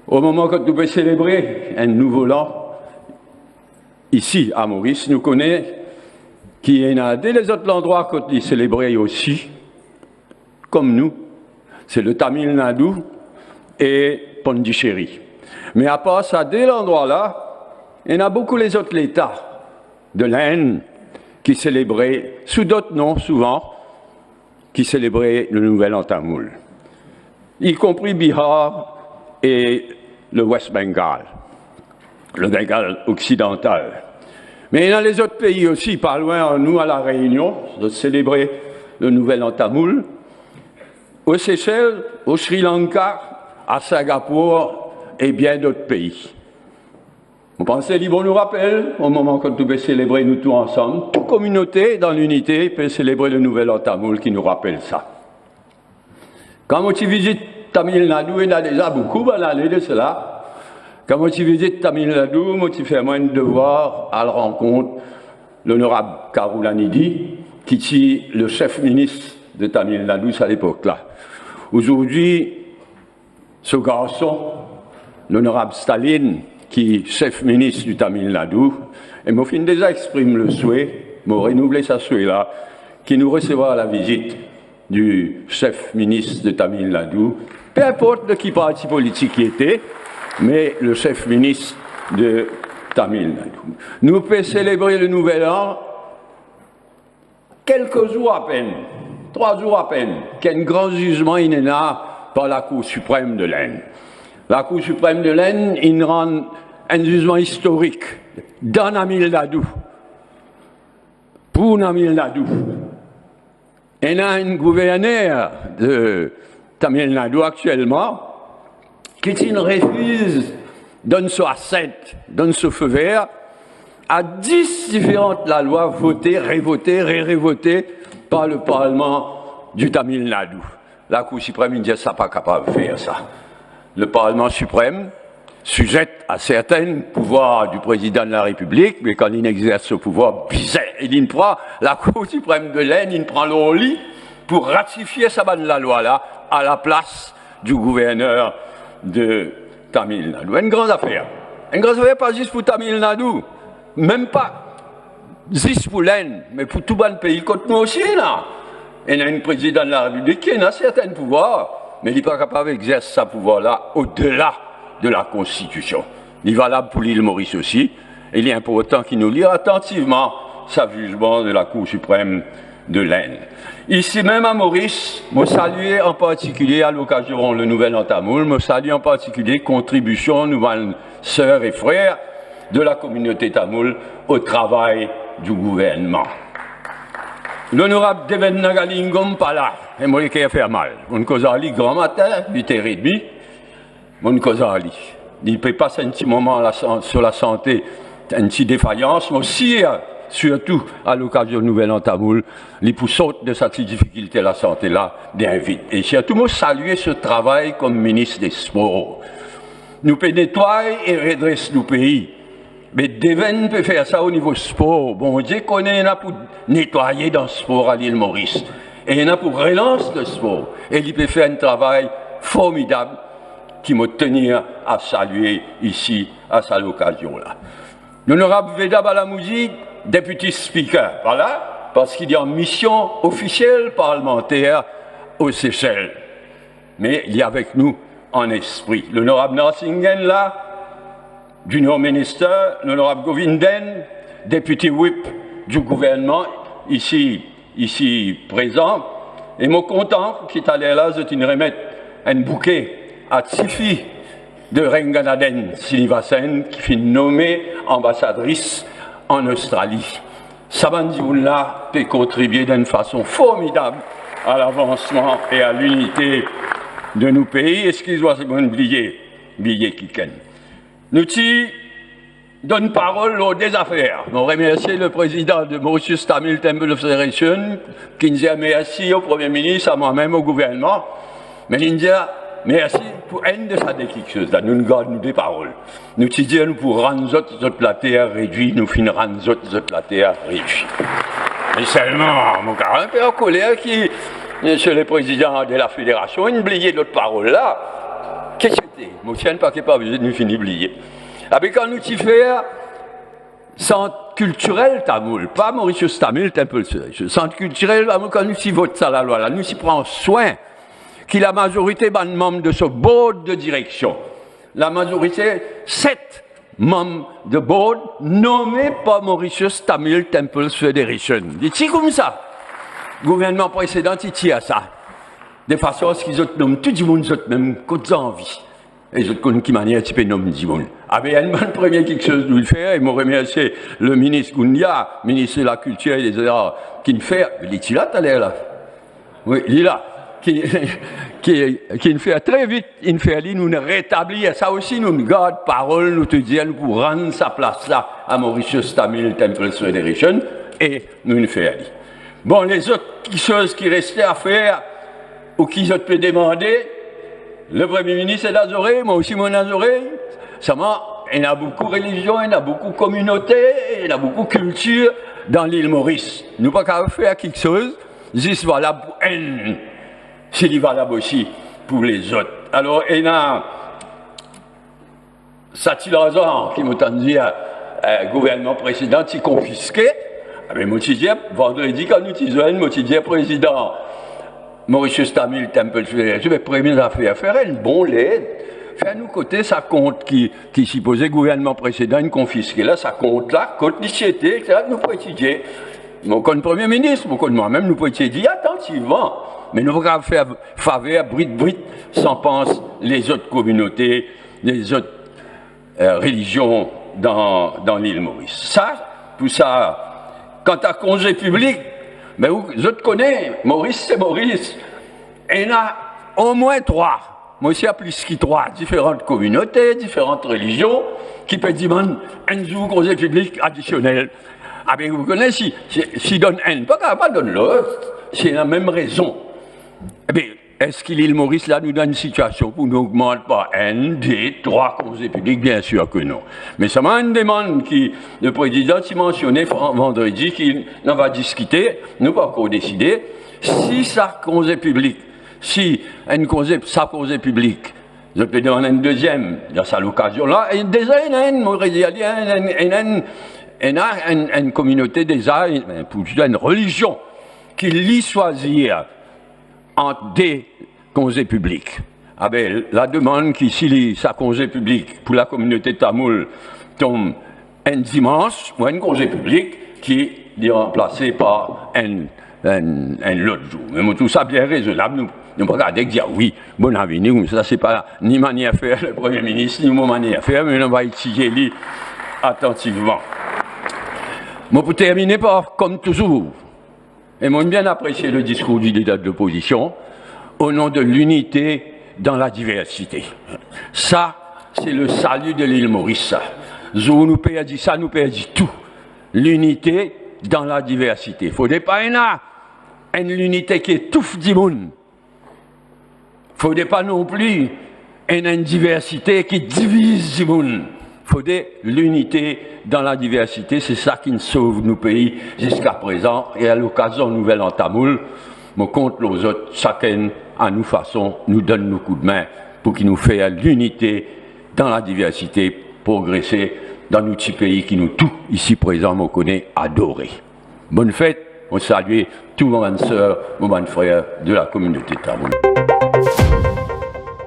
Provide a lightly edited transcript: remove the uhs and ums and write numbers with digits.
Au moment que nous pouvons célébrer un nouveau an, ici à Maurice, nous connaissons qui est dans les autres endroits que nous célébrons aussi, comme nous, c'est le Tamil Nadu et Pondichéry. Mais à part ça, dès l'endroit-là, il y en a beaucoup les autres États de l'Inde qui célébraient, sous d'autres noms souvent, qui célébraient le Nouvel An tamoul, y compris Bihar et le West Bengal, le Bengale occidental. Mais il y a les autres pays aussi, pas loin, nous à La Réunion, de célébrer le Nouvel An tamoul, aux Seychelles, au Sri Lanka, à Singapour et bien d'autres pays. On pensait, libre nous rappelle, au moment que nous devons célébrer nous tous ensemble, toute communauté dans l'unité peut célébrer le Nouvel An tamoul qui nous rappelle ça. Quand tu visites Tamil Nadu, il y a déjà beaucoup d'années de cela. Quand tu visites Tamil Nadu, tu fais moins de devoir à la rencontre l'honorable Karunanidhi, qui est le chef ministre de Tamil Nadu à l'époque-là. Aujourd'hui, ce garçon, l'honorable Staline, qui est chef ministre du Tamil Nadu, et mon fin déjà exprime le souhait, m'a renouvelé sa souhait-là, qui nous recevra à la visite du chef ministre de Tamil Nadu, peu importe de qui parti politique il était, mais le chef ministre de Tamil Nadu. Nous pouvons célébrer le Nouvel An quelques jours à peine, 3 jours à peine, qu'un grand jugement inénat par la Cour suprême de l'Inde. La Cour suprême de l'Inde, il rend un jugement historique dans Tamil Nadu, pour Tamil Nadu. Il y a un gouverneur de Tamil Nadu actuellement qui refuse, donne son assent, donne son feu vert à 10 différentes la loi votées, révotées, ré-révotées par le Parlement du Tamil Nadu. La Cour suprême dit ça pas capable de faire ça. Le Parlement suprême sujette à certains pouvoirs du président de la République, mais quand il exerce ce pouvoir bizarre, il prend la Cour suprême de l'Inde, il prend le lit pour ratifier sa bonne la loi là à la place du gouverneur de Tamil Nadu. Une grande affaire. Une grande affaire pas juste pour Tamil Nadu, même pas juste pour l'Inde, mais pour tout le pays comme nous aussi là. Il y a un président de la République qui a certains pouvoirs, mais il n'est pas capable d'exercer ce pouvoir-là au-delà de la Constitution. Il est valable pour l'île Maurice aussi, et il est important qu'il nous lise attentivement sa jugement de la Cour suprême de l'Inde. Ici même à Maurice, je salue en particulier, à l'occasion le Nouvel An tamoul, je salue en particulier contribution de nos sœurs et frères de la communauté tamoul au travail du gouvernement. L'honorable Deven Nagalingam pas là, et moi qui a fait mal. Mon causali grand matin, 8h30, mon causali. Il ne peut pas un petit moment sur la santé, une petite défaillance, mais aussi, surtout à l'occasion du Nouvel An tamoul, les poussotes de cette difficulté à la santé là, bien vite. Et surtout, moi saluer ce travail comme ministre des Sports. Nous pouvons nettoyer et redresser nos pays. Mais Deven peut faire ça au niveau sport. Bon Dieu connaît, il y en a pour nettoyer dans le sport à l'île Maurice. Et il y en a pour relancer le sport. Et il peut faire un travail formidable qui me tenir à saluer ici, à cette occasion-là. L'honorable Veda Balamouji, député speaker, voilà, parce qu'il est en mission officielle parlementaire aux Seychelles. Mais il est avec nous en esprit. L'honorable Narsingen, là, Junior Minister, l'honorable Govinden, député whip du gouvernement, ici présent, et mon content qui est allé là, je remettre un bouquet à Tsifi de Renganaden Sinivasen, qui fut nommée ambassadrice en Australie. Sabandioula peut contribuer d'une façon formidable à l'avancement et à l'unité de nos pays. Excusez-moi, c'est bon, oublier qui ken. Nous donne parole aux des affaires. Nous remercions le président de Mauritius Tamil Temple Federation, qui nous a merci au Premier ministre, à moi-même, au gouvernement. Mais il nous a merci pour une de sa quelque chose. Nous nous gardons des paroles. Nous disons pour rendre la terre réduite, nous finissons rendre la terre réduite. Mais seulement, mon gars, un peu en colère qui, monsieur le président de la fédération, il oublié l'autre parole là. qu'est-ce que c'était? Mon chien pas capable de nous finir oublier. Avec quand nous t'y faire centre culturel tamoul, pas Mauritius Tamil, Temple Sud. Centre culturel, quand nous s'y vote ça la loi là, nous s'y prend soin qui la majorité des membres de ce board de direction. La majorité, 7 membres de board nommés par Mauritius Tamil Temples Federation. Dit-il comme ça? Gouvernement précédent, il tient à ça. De façon à ce qu'ils nomment tout le monde, même côté envie. Et les autres, qui manière, tu peux nommer tout le monde. Ah, ben, il y a une bonne première quelque chose de le faire, et je remercie le ministre Goundia, ministre de la Culture et des Arts, qui le fait. Il est là, t'as l'air là? Oui, il est là. Qui nous fait très vite, il fait nous rétablir, ça aussi nous garde parole, nous te disons pour rendre sa place là à Mauritius Tamil Temples Federation et nous fait aller. Bon, les autres choses qui restaient à faire ou qui je peux demander, le Premier ministre est d'Azoré, moi aussi mon Azoré, il y a beaucoup de religions, il y a beaucoup de communautés, il y a beaucoup de culture dans l'île Maurice. Nous pas qu'à faire quelque chose, juste voilà pour elle. C'est valable aussi pour les autres. Alors, il y a Satil-Razan qui m'a entendu le gouvernement précédent qui confisquait. Mais moi, je dis, vendredi, quand nous disons, moi, je dis, président Mauritius Tamil Temple Federation, je vais premier affaire faire une bonne lettre. Faire nous côté, ça compte qui supposait gouvernement précédent, une confisqué. Là, ça compte là, compte l'ICT, etc. Nous pouvons étudier. Mon Premier ministre, moi-même, nous pouvons étudier attentivement. Mais nous ne pouvons pas faire faveur, brut, sans penser les autres communautés, les autres religions dans l'île Maurice. Ça, pour ça, quant à congé public, mais vous autres connaissez, Maurice, c'est Maurice. Et il y en a au moins 3. Moi aussi, il y a plus que 3 différentes communautés, différentes religions, qui peuvent demander un jour congé public additionnel. Ah bien, vous connaissez, si donne un, pas donne l'autre, c'est la même raison. Eh bien, est-ce que l'île Maurice, là, nous donne une situation pour nous augmenter par 1, 2, 3 congés publics? Bien sûr que non. Mais ça m'a une demande qui, le président s'y mentionnait vendredi, qu'il en va discuter, nous pas encore décidé, si ça congé public, si ça congé public, je peux demander une deuxième, dans cette occasion-là, et déjà, il y a une communauté déjà, pour une religion, qui lit choisir entre des congés publics. Ah ben, la demande qui s'il sa congé public pour la communauté tamoul tombe un dimanche ou un congé public qui est remplacé par un autre jour. Mais tout ça bien raisonnable, nous regardons et dire oui, bon avenir, ça c'est pas ni manière à faire le Premier ministre, ni mon manière à faire, mais on va étudier lui attentivement. Moi, pour terminer par, comme toujours, et moi, bien apprécié le discours du leader de l'opposition, au nom de l'unité dans la diversité. Ça, c'est le salut de l'île Maurice. Zou nous peut dire ça, nous peut dire tout. L'unité dans la diversité. Il ne faudrait pas une unité qui étouffe du monde. Il ne faudrait pas non plus une diversité qui divise du monde. Il faudrait l'unité dans la diversité, c'est ça qui nous sauve nos pays jusqu'à présent. Et à l'occasion nouvelle en tamoul, je compte les autres, chacun à nous façon, nous donne nos coups de main pour qu'il nous fasse l'unité dans la diversité, progresser dans nos petits pays qui nous tous ici présents, me connaît adorés. Bonne fête, on salue tous mes bonnes sœurs, mes bonnes frères de la communauté tamoul.